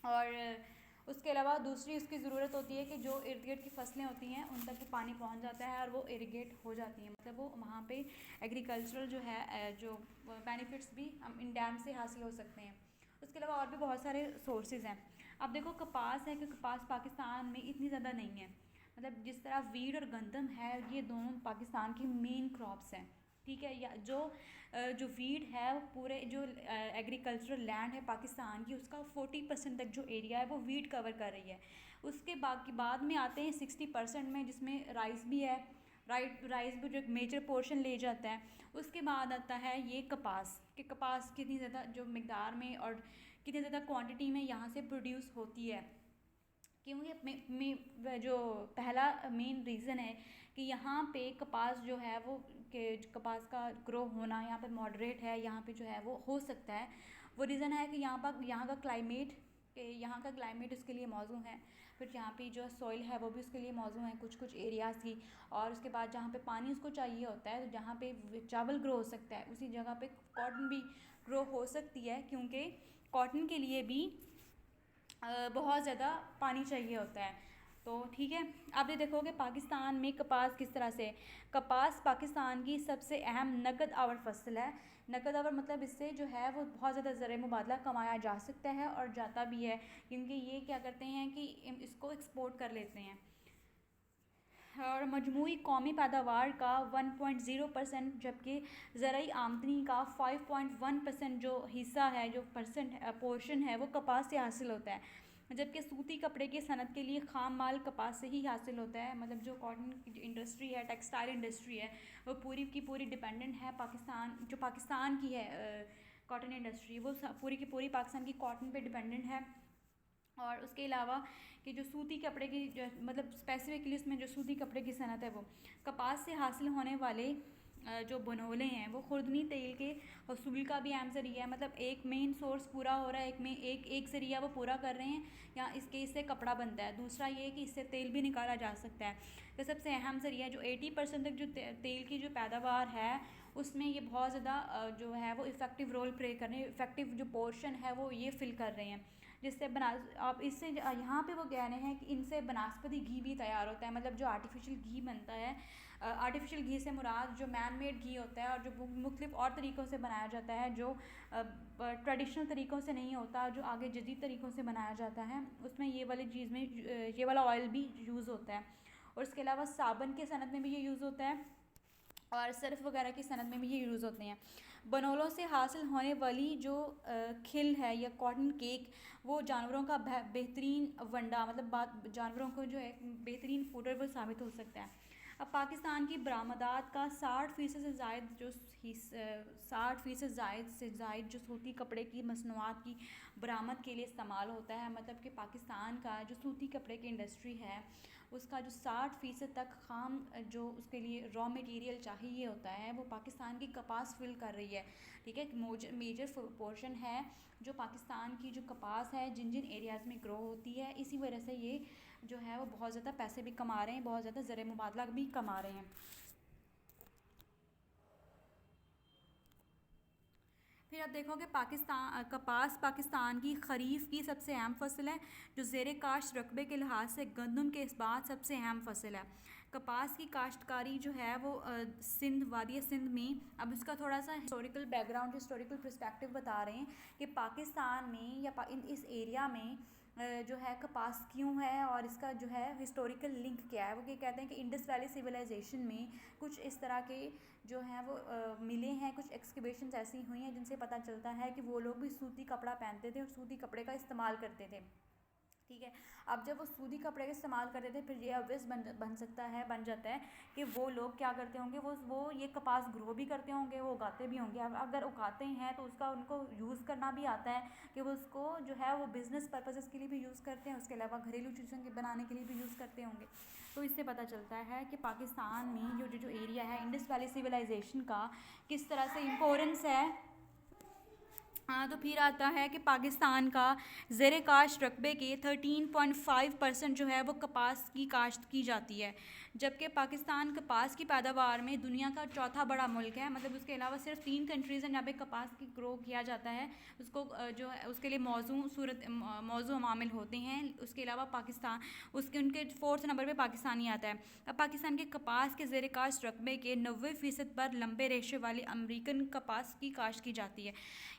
और उसके अलावा दूसरी उसकी ज़रूरत होती है कि जो इर्द गिर्द की फसलें होती हैं उन तक वो पानी पहुंच जाता है और वो इरिगेट हो जाती हैं, मतलब वो वहाँ पे एग्रीकल्चरल जो है जो बेनिफिट्स भी हम इन डैम से हासिल हो सकते हैं। उसके अलावा और भी बहुत सारे सोर्सेज हैं। अब देखो कपास है कि कपास पाकिस्तान में इतनी ज़्यादा नहीं है, मतलब जिस तरह वीट और गंदम है ये दोनों पाकिस्तान की मेन क्रॉप्स हैं, ठीक है। या जो वीट है वो पूरे जो एग्रीकल्चरल लैंड है पाकिस्तान की उसका 40% तक जो एरिया है वो वीट कवर कर रही है। उसके बाद में आते हैं 60% में, जिसमें राइस भी है। राइस भी जो एक मेजर पोर्शन ले जाता है। उसके बाद आता है ये कपास, कि कपास कितनी ज़्यादा जो मिकदार में और कितनी ज़्यादा क्वांटिटी में यहाँ से प्रोड्यूस होती है। क्योंकि जो पहला मेन रीज़न है कि यहाँ पे कपास जो है वो कि कपास का ग्रो होना यहाँ पे मॉडरेट है, यहाँ पे जो है वो हो सकता है। वो रीज़न है कि यहाँ का क्लाइमेट उसके लिए मौजू है। फिर यहाँ पे जो सॉइल है वो भी उसके लिए मौजू है कुछ कुछ एरियाज़ की। और उसके बाद जहाँ पे पानी उसको चाहिए होता है, तो जहाँ पे चावल ग्रो हो सकता है उसी जगह पे कॉटन भी ग्रो हो सकती है, क्योंकि कॉटन के लिए भी बहुत ज़्यादा पानी चाहिए होता है। तो ठीक है, आप ये देखोगे पाकिस्तान में कपास किस तरह से, कपास पाकिस्तान की सबसे अहम नकद आवर फसल है। नकद आवर मतलब इससे जो है वो बहुत ज़्यादा ज़र मुबादला कमाया जा सकता है और जाता भी है, क्योंकि ये क्या करते हैं कि इसको एक्सपोर्ट कर लेते हैं। और मजमूई कौमी पैदावार का 1.0%, जबकि ज़रूरी आमदनी का 5.1% जो हिस्सा है, जो पोर्शन है वो कपास से हासिल होता है। जबकि सूती कपड़े की सनत के लिए खाम माल कपास से ही हासिल होता है। मतलब जो कॉटन की इंडस्ट्री है, टेक्सटाइल इंडस्ट्री है, वो पूरी की पूरी डिपेंडेंट है पाकिस्तान की है। कॉटन इंडस्ट्री वो पूरी की पूरी पाकिस्तान की कॉटन पे डिपेंडेंट है। और उसके अलावा कि जो सूती कपड़े की जो मतलब स्पेसिफिकली उसमें जो सूती कपड़े की सनत है वो कपास से हासिल होने वाले जो बनोले हैं वो खुर्दनी तेल के हसूल का भी अहम ज़रिया है। मतलब एक मेन सोर्स पूरा हो रहा है, एक ज़रिया वो पूरा कर रहे हैं, या इससे कपड़ा बनता है। दूसरा ये कि इससे तेल भी निकाला जा सकता है। तो सबसे अहम ज़रिया जो 80% तक जो तेल की जो पैदावार है उसमें ये बहुत ज़्यादा जो है वो इफ़ेक्टिव रोल प्ले कर रहे हैं, इफ़ेक्टिव जो पोर्शन है वो ये फिल कर रहे हैं। जिससे आप इससे यहाँ पे वो कह रहे हैं कि इनसे बनस्पति घी भी तैयार होता है, मतलब जो आर्टिफिशियल घी बनता है। आर्टिफिशियल घी से मुराद जो मैन मेड घी होता है और जो मुख्तलिफ और तरीक़ों से बनाया जाता है, जो ट्रेडिशनल तरीक़ों से नहीं होता, जो आगे जदीद तरीक़ों से बनाया जाता है, उसमें ये वाली चीज़ में ये वाला ऑयल भी यूज़ होता है। और इसके अलावा साबुन के सनत में भी ये यूज़ होता है और सर्फ वगैरह की सनत में भी ये यूज़ होते हैं। बनोलों से हासिल होने वाली जो खिल है या कॉटन केक, वो जानवरों का बेहतरीन वंडा, मतलब जानवरों को जो है बेहतरीन फूडर वो साबित हो सकता है। अब पाकिस्तान की बरामदात का 60% से ज़ायद जो 60% से ज़ायद जो सूती कपड़े की मसनूआत की बरामद के लिए इस्तेमाल होता है। मतलब कि पाकिस्तान का जो सूती कपड़े की इंडस्ट्री है उसका जो 60% तक खाम जो उसके लिए रॉ मटेरियल चाहिए होता है वो पाकिस्तान की कपास फिल कर रही है। ठीक है, मेजर पोर्शन है जो पाकिस्तान की जो कपास है जिन जिन एरियाज़ में ग्रो होती है, इसी वजह से ये जो है वो बहुत ज़्यादा पैसे भी कमा रहे हैं, बहुत ज़्यादा ज़र मुबादला भी कमा रहे हैं। फिर आप देखोगे कपास पाकिस्तान की खरीफ की सबसे अहम फसल है, जो ज़ेर काश्त रकबे के लिहाज से गंदम के इस बाद सबसे अहम फसल है। कपास की काश्तकारी जो है वो वादिया सिंध में, अब इसका थोड़ा सा हिस्टोरिकल बैकग्राउंड, हिस्टोरिकल पर्सपेक्टिव बता रहे हैं कि पाकिस्तान में या इस एरिया में जो है कपास क्यों है और इसका जो है हिस्टोरिकल लिंक क्या है। वो ये कहते हैं कि इंडस वैली सिविलाइजेशन में कुछ इस तरह के जो हैं वो मिले हैं, कुछ एक्सकवेशंस ऐसी हुई हैं जिनसे पता चलता है कि वो लोग भी सूती कपड़ा पहनते थे और सूती कपड़े का इस्तेमाल करते थे। ठीक है, अब जब वो सूती कपड़े का इस्तेमाल करते थे फिर ये ऑब्वियस बन जाता है कि वो लोग क्या करते होंगे, वो ये कपास ग्रो भी करते होंगे, वो उगाते भी होंगे। अब अगर उगाते हैं तो उसका उनको यूज़ करना भी आता है कि वो उसको जो है वो बिज़नेस पर्पसेस के लिए भी यूज़ करते हैं, उसके अलावा घरेलू चीज़ों के बनाने के लिए भी यूज़ करते होंगे। तो इससे पता चलता है कि पाकिस्तान में जो एरिया है इंडस वैली सिविलाइजेशन का किस तरह से इम्पोर्टेंस है। हाँ, तो फिर आता है कि पाकिस्तान का ज़ेर काश्त रकबे के 13.5% जो है वो कपास की काश्त की जाती है। जबकि पाकिस्तान कपास की पैदावार में दुनिया का चौथा बड़ा मुल्क है। मतलब उसके अलावा सिर्फ 3 कंट्रीज़ हैं जहाँ पे कपास की ग्रो किया जाता है। उसको जो है उसके लिए मौजू अमामिल होते हैं। उसके अलावा पाकिस्तान उसके उनके 4th नंबर पे पाकिस्तान ही आता है। अब पाकिस्तान के कपास के ज़ेर काश्त रकबे के 90% पर लंबे रेशे वाली अमरीकन कपास की काश्त की जाती है।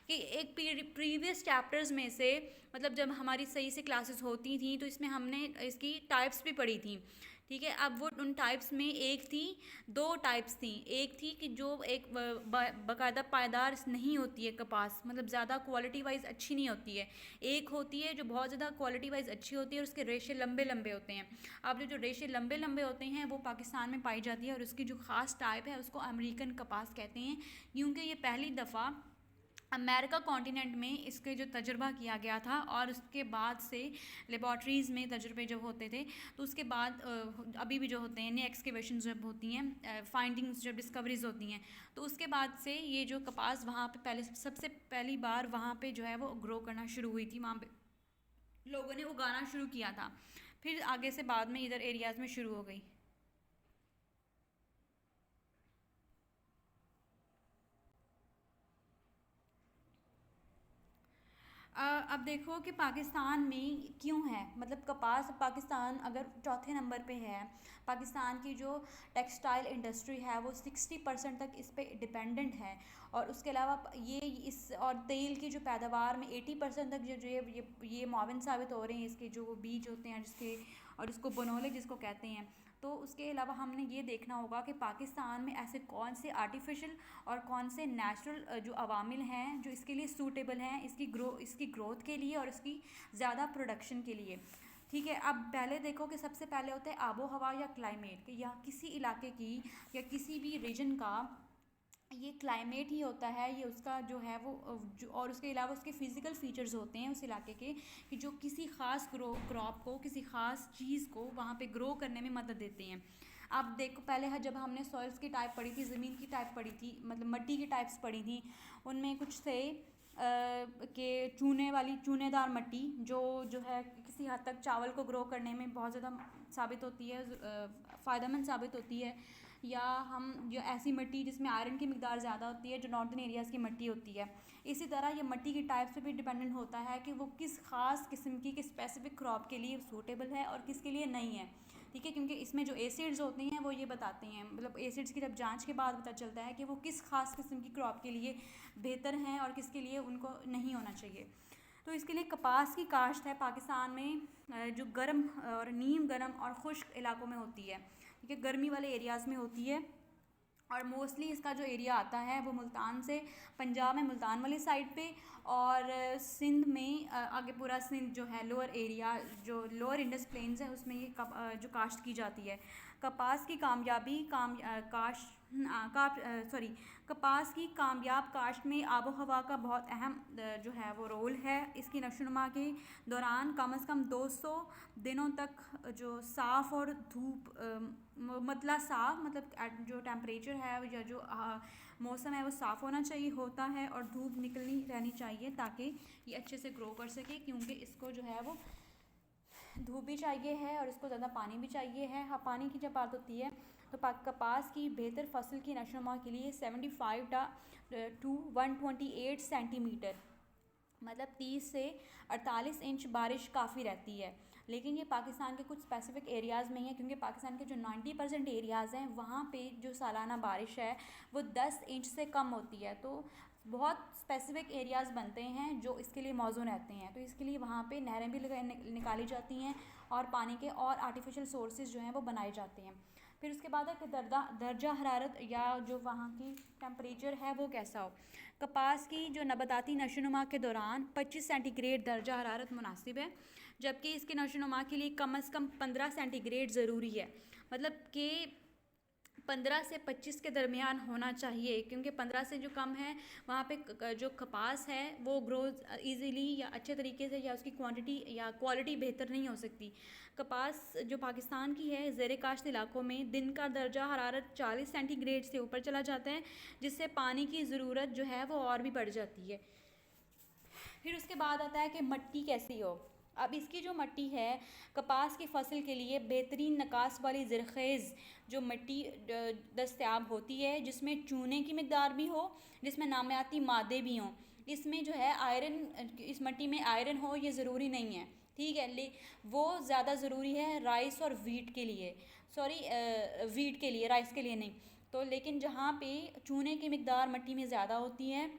कि एक प्रीवियस चैप्टर्स में से, मतलब जब हमारी सही से क्लासेस होती थी तो इसमें हमने इसकी टाइप्स भी पढ़ी थी, ठीक है। अब वो उन टाइप्स में एक थी, 2 टाइप्स थी। एक थी कि जो एक बाकायदा पायदार नहीं होती है कपास, मतलब ज़्यादा क्वालिटी वाइज अच्छी नहीं होती है। एक होती है जो बहुत ज़्यादा क्वालिटी वाइज अच्छी होती है और उसके रेशे लंबे लंबे होते हैं। अब जो रेशे लंबे लंबे होते हैं वो पाकिस्तान में पाई जाती है और उसकी जो ख़ास टाइप है उसको अमेरिकन कपास कहते हैं, क्योंकि ये पहली दफ़ा अमेरिका कॉन्टिनेंट में इसके जो तजुर्बा किया गया था और उसके बाद से लेबॉर्ट्रीज़ में तजुर्बे जब होते थे तो उसके बाद अभी भी जो होते हैं नई एक्सकेवेशन जब होती हैं, फाइंडिंग्स जब डिस्कवरीज होती हैं, तो उसके बाद से ये जो कपास वहाँ पे पहले सबसे पहली बार वहाँ पे जो है वो ग्रो करना शुरू हुई थी। वहाँ पे लोगों ने उगाना शुरू किया था, फिर आगे से बाद में इधर एरियाज़ में शुरू हो गई। अब देखो कि पाकिस्तान में क्यों है, मतलब कपास पाकिस्तान अगर चौथे नंबर पे है। पाकिस्तान की जो टेक्सटाइल इंडस्ट्री है वो 60% तक इस पे डिपेंडेंट है। और उसके अलावा ये इस और तेल की जो पैदावार में 80% तक जो जो ये मुआविन साबित हो रहे हैं इसके जो बीज होते हैं जिसके, और इसको बनोले जिसको कहते हैं। तो उसके अलावा हमने ये देखना होगा कि पाकिस्तान में ऐसे कौन से आर्टिफिशियल और कौन से नेचुरल जो अवामिल हैं जो इसके लिए सूटेबल हैं इसकी ग्रोथ के लिए और इसकी ज़्यादा प्रोडक्शन के लिए, ठीक है। अब पहले देखो कि सबसे पहले होता है आबो हवा या क्लाइमेट, कि या किसी इलाके की या किसी भी रीजन का ये क्लाइमेट ही होता है, ये उसका जो है वो जो, और उसके अलावा उसके फ़िज़िकल फ़ीचर्स होते हैं उस इलाके के कि जो किसी ख़ास क्रॉप को, किसी ख़ास चीज़ को वहाँ पे ग्रो करने में मदद देते हैं। अब देखो पहले जब हमने सॉइल्स की टाइप पढ़ी थी, ज़मीन की टाइप पढ़ी थी, मतलब मिट्टी की टाइप्स पढ़ी थी, उनमें कुछ थे कि चूनेदार मिट्टी जो जो है किसी हद तक चावल को ग्रो करने में बहुत ज़्यादा साबित होती है, फ़ायदेमंद साबित होती है। या हम जो ऐसी मिट्टी जिसमें आयरन की मिकदार ज़्यादा होती है जो नॉर्दर्न एरियाज़ की मिट्टी होती है। इसी तरह ये मिट्टी की टाइप से भी डिपेंडेंट होता है कि वो किस खास किस्म की किस स्पेसिफिक क्रॉप के लिए सूटेबल है और किसके लिए नहीं है, ठीक है। क्योंकि इसमें जो एसिड्स होते हैं वो ये बताते हैं, मतलब एसिड्स की जब जांच के बाद पता चलता है कि वो किस खास किस्म की क्रॉप के लिए बेहतर हैं और किसके लिए उनको नहीं होना चाहिए। तो इसके लिए कपास की काश्त है पाकिस्तान में जो गर्म और नीम गर्म और खुश्क इलाकों में होती है, ठीक है, गर्मी वाले एरियाज़ में होती है। और मोस्टली इसका जो एरिया आता है वो मुल्तान से, पंजाब में मुल्तान वाली साइड पे, और सिंध में आगे पूरा सिंध जो है लोअर एरिया जो लोअर इंडस प्लेन्स है उसमें ये जो काश्त की जाती है। कपास की कामयाबी काम काश्त का सॉरी कपास की कामयाब काश्त में आबो हवा का बहुत अहम जो है वो रोल है। इसकी नशोनुमा के दौरान कम से कम 200 दिनों तक जो साफ़ और धूप मतलब साफ़, मतलब जो टेम्परेचर है या जो मौसम है वो साफ़ होना चाहिए होता है और धूप निकलनी रहनी चाहिए ताकि ये अच्छे से ग्रो कर सके, क्योंकि इसको जो है वो धूप भी चाहिए है और इसको ज़्यादा पानी भी चाहिए है। हाँ, पानी की जब बात होती है तो कपास की बेहतर फसल की नशोनुमा के लिए 75 to 128 सेंटीमीटर, मतलब 30 से 48 इंच बारिश काफ़ी रहती है। लेकिन ये पाकिस्तान के कुछ स्पेसिफिक एरियाज़ में ही है, क्योंकि पाकिस्तान के जो 90% एरियाज़ हैं वहाँ पे जो सालाना बारिश है वो 10 इंच से कम होती है। तो बहुत स्पेसिफिक एरियाज़ बनते हैं जो इसके लिए मौजूद रहते हैं, तो इसके लिए वहाँ पे नहरें भी निकाली जाती हैं और पानी के और आर्टिफिशियल सोर्सेज जो हैं वो बनाए जाते हैं। फिर उसके बाद है कि दर्जा हरारत या जो वहाँ की टेम्परेचर है वो कैसा हो। कपास की जो नबाताती नशोनुमा के दौरान 25 सेंटीग्रेड दर्जा हरारत मुनासिब है, जबकि इसके नशोनुमा के लिए कम से कम 15 सेंटीग्रेड ज़रूरी है। मतलब कि 15 से 25 के दरमियान होना चाहिए, क्योंकि 15 से जो कम है वहाँ पे जो कपास है वो ग्रोथ इजीली या अच्छे तरीके से या उसकी क्वांटिटी या क्वालिटी बेहतर नहीं हो सकती। कपास जो पाकिस्तान की है ज़ेर काश्त इलाकों में दिन का दर्जा हरारत 40 सेंटीग्रेड से ऊपर चला जाता है, जिससे पानी की ज़रूरत जो है वो और भी बढ़ जाती है। फिर उसके बाद आता है कि मिट्टी कैसी हो। अब इसकी जो मिट्टी है कपास की फसल के लिए बेहतरीन नकास वाली ज़रख़ेज़ जो मिट्टी दस्तयाब होती है, जिसमें चूने की मकदार भी हो, जिसमें नामियाती मादे भी हों। इसमें जो है आयरन, इस मिट्टी में आयरन हो ये ज़रूरी नहीं है, ठीक है। ले वो ज़्यादा ज़रूरी है राइस और वीट के लिए, सॉरी वीट के लिए, राइस के लिए नहीं। तो लेकिन जहाँ पे चूने की मकदार मिट्टी में ज़्यादा होती है,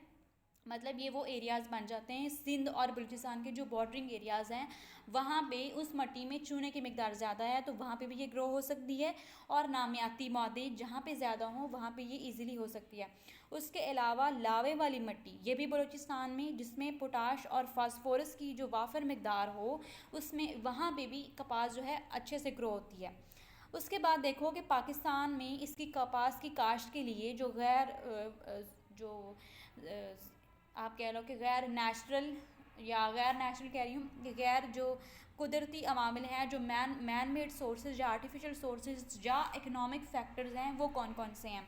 मतलब ये वो एरियाज़ बन जाते हैं सिंध और बलूचिस्तान के जो बॉर्डरिंग एरियाज़ हैं, वहाँ पे उस मिट्टी में चूने की मकदार ज़्यादा है, तो वहाँ पे भी ये ग्रो हो सकती है। और नामियाती मादे जहाँ पे ज़्यादा हों वहाँ पे ये इजीली हो सकती है। उसके अलावा लावे वाली मिट्टी, ये भी बलूचिस्तान में, जिसमें पोटाश और फास्फोरस की जो वाफर मकदार हो, उसमें वहाँ पे भी कपास जो है अच्छे से ग्रो होती है। उसके बाद देखो कि पाकिस्तान में इसकी कपास की काश्त के लिए जो जो आप कह लो कि गैर नेचुरल, या गैर नेचुरल कह रही हूँ कि गैर जो कुदरती अवामिल हैं, जो मैन मेड सोर्सेज या आर्टिफिशियल सोर्सेज या इकनॉमिक फैक्टर्स हैं, वो कौन कौन से हैं।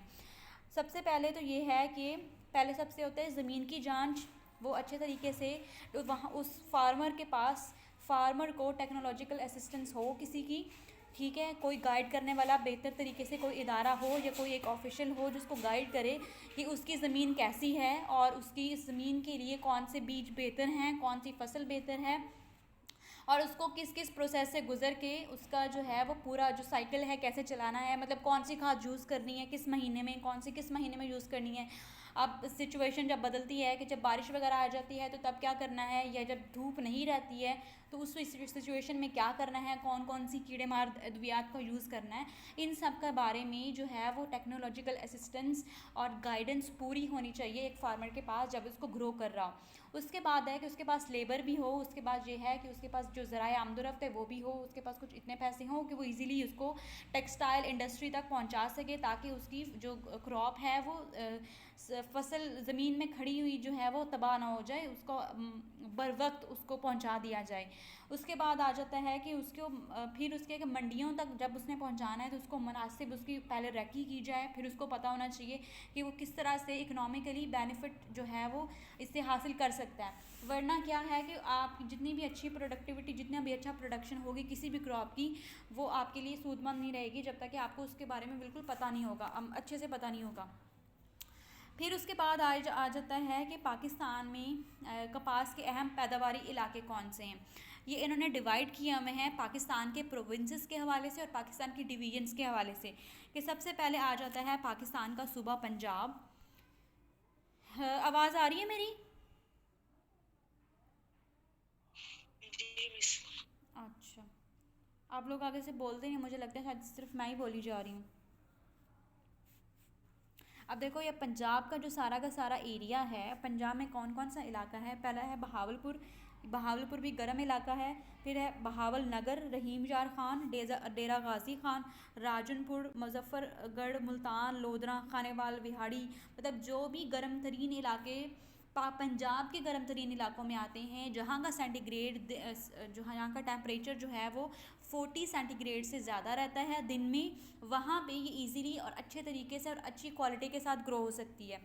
सबसे पहले तो ये है कि पहले सबसे होता है ज़मीन की जांच, वो अच्छे तरीके से तो वहाँ उस फार्मर के पास, फार्मर को टेक्नोलॉजिकल असिस्टेंस हो किसी की, ठीक है, कोई गाइड करने वाला बेहतर तरीके से कोई इदारा हो या कोई एक ऑफिशियल हो जिसको गाइड करे कि उसकी ज़मीन कैसी है और उसकी ज़मीन के लिए कौन से बीज बेहतर हैं, कौन सी फसल बेहतर है, और उसको किस किस प्रोसेस से गुजर के उसका जो है वो पूरा जो साइकिल है कैसे चलाना है, मतलब कौन सी खाद यूज़ करनी है किस महीने में, कौन सी किस महीने में यूज़ करनी है। अब सिचुएशन जब बदलती है कि जब बारिश वगैरह आ जाती है तो तब क्या करना है, या जब धूप नहीं रहती है तो उस सिचुएशन में क्या करना है, कौन कौन सी कीड़े मार अद्वियात का यूज़ करना है, इन सब के बारे में जो है वो टेक्नोलॉजिकल असिस्टेंस और गाइडेंस पूरी होनी चाहिए एक फार्मर के पास जब उसको ग्रो कर रहा हो। उसके बाद है कि उसके पास लेबर भी हो, उसके बाद ये है कि उसके पास जो ज़राए आमदोरफ्त है वो भी हो, उसके पास कुछ इतने पैसे हों कि वो इजीली उसको टेक्सटाइल इंडस्ट्री तक पहुंचा सके, ताकि उसकी जो क्रॉप है वो फसल ज़मीन में खड़ी हुई जो है वो तबाह ना हो जाए, उसको बर वक्त उसको पहुंचा दिया जाए। उसके बाद आ जाता है कि उसको फिर उसके मंडियों तक जब उसने पहुंचाना है तो उसको मुनासिब उसकी पहले रैकी की जाए, फिर उसको पता होना चाहिए कि वो किस तरह से इकनॉमिकली बेनिफिट जो है वो इससे हासिल कर सकता है। वरना क्या है कि आप जितनी भी अच्छी प्रोडक्टिविटी, जितना भी अच्छा प्रोडक्शन होगी किसी भी क्रॉप की, वो आपके लिए सूदमंद नहीं रहेगी जब तक कि आपको उसके बारे में बिल्कुल पता नहीं होगा, अच्छे से पता नहीं होगा। फिर उसके बाद आ जाता है कि पाकिस्तान में कपास के अहम पैदावारी इलाके कौन से हैं। ये इन्होंने डिवाइड किए हुए हैं पाकिस्तान के प्रोविंसेस के हवाले से और पाकिस्तान की डिवीजन्स के हवाले से, कि सबसे पहले आ जाता है पाकिस्तान का सूबा पंजाब। आवाज़ आ रही है मेरी? अच्छा, आप लोग आगे से बोलते हैं, मुझे लगता है शायद सिर्फ मैं ही बोली जा रही हूँ। अब देखो ये पंजाब का जो सारा का सारा एरिया है, पंजाब में कौन कौन सा इलाका है। पहला है बहावलपुर, बहावलपुर भी गर्म इलाका है। फिर है बहावल नगर, रहीम यार खान, डेरा गाजी खान, राजनपुर, मुजफ्फरगढ़, मुल्तान, लोधरा, खानेवाल, विहाड़ी, मतलब जो भी गर्म तरीन इलाके पंजाब के गर्म तरीन इलाकों में आते हैं, जहाँ का सेंटीग्रेड जो यहाँ का टेम्परेचर जो है वो 40 सेंटीग्रेड से ज़्यादा रहता है दिन में, वहाँ पे ये इजीली और अच्छे तरीके से और अच्छी क्वालिटी के साथ ग्रो हो सकती है।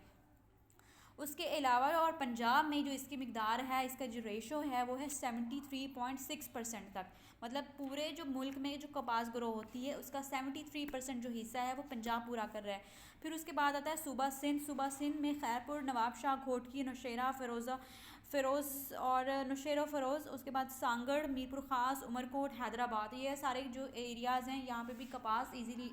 उसके अलावा और पंजाब में जो इसकी मकदार है, इसका जो रेशो है वो है 73.6% तक, मतलब पूरे जो मुल्क में जो कपास ग्रो होती है उसका 73% जो हिस्सा है वो पंजाब पूरा कर रहा है। फिर उसके बाद आता है सूबा सिंध, सूबा सिंध में खैरपुर, नवाब शाह घोटकी, नौशेरा, फ़िरोज़ और नौशेरा फ़िरोज़, उसके बाद सांगड़, मीरपुर ख़ास, उमरकोट, हैदराबाद, ये सारे जो एरियाज़ हैं यहाँ पे भी कपास इजीली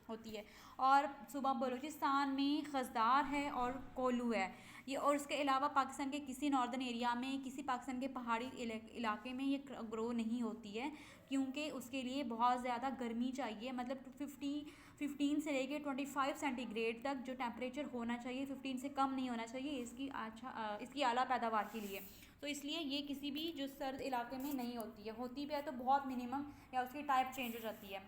होती है। और सूबा बलूचिस्तान में खजदार है और कोलू है ये। और इसके अलावा पाकिस्तान के किसी नॉर्दर्न एरिया में, किसी पाकिस्तान के पहाड़ी इलाके में ये ग्रो नहीं होती है, क्योंकि उसके लिए बहुत ज़्यादा गर्मी चाहिए, मतलब 15 से लेके 25 सेंटीग्रेड तक जो टेम्परेचर होना चाहिए, 15 से कम नहीं होना चाहिए इसकी आला पैदावार के लिए। तो इसलिए ये किसी भी जो सर्द इलाके में नहीं होती है, होती भी है तो बहुत मिनिमम, या उसकी टाइप चेंज हो जाती है।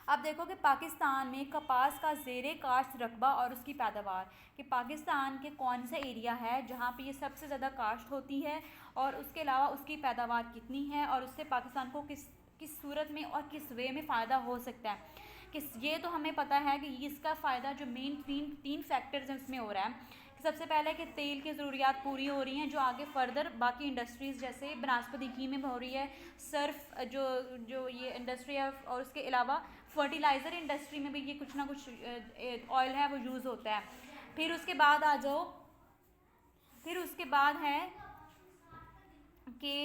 अब देखो कि पाकिस्तान में कपास का ज़ेरे काश्त रकबा और उसकी पैदावार, कि पाकिस्तान के कौन सा एरिया है जहाँ पे ये सबसे ज़्यादा काश्त होती है, और उसके अलावा उसकी पैदावार कितनी है, और उससे पाकिस्तान को किस किस सूरत में और किस वे में फ़ायदा हो सकता है। किस ये तो हमें पता है कि इसका फ़ायदा जो मेन तीन फैक्टर्स हैं उसमें हो रहा है। सबसे पहले कि तेल की ज़रूरियात पूरी हो रही हैं, जो आगे फर्दर बाकी इंडस्ट्रीज़ जैसे बनास्पति घी में हो रही है, सर्फ जो जो ये इंडस्ट्री है, और उसके अलावा फर्टिलाइज़र इंडस्ट्री में भी ये कुछ ना कुछ ऑयल है वो यूज़ होता है। फिर उसके बाद आ जाओ, फिर उसके बाद है कि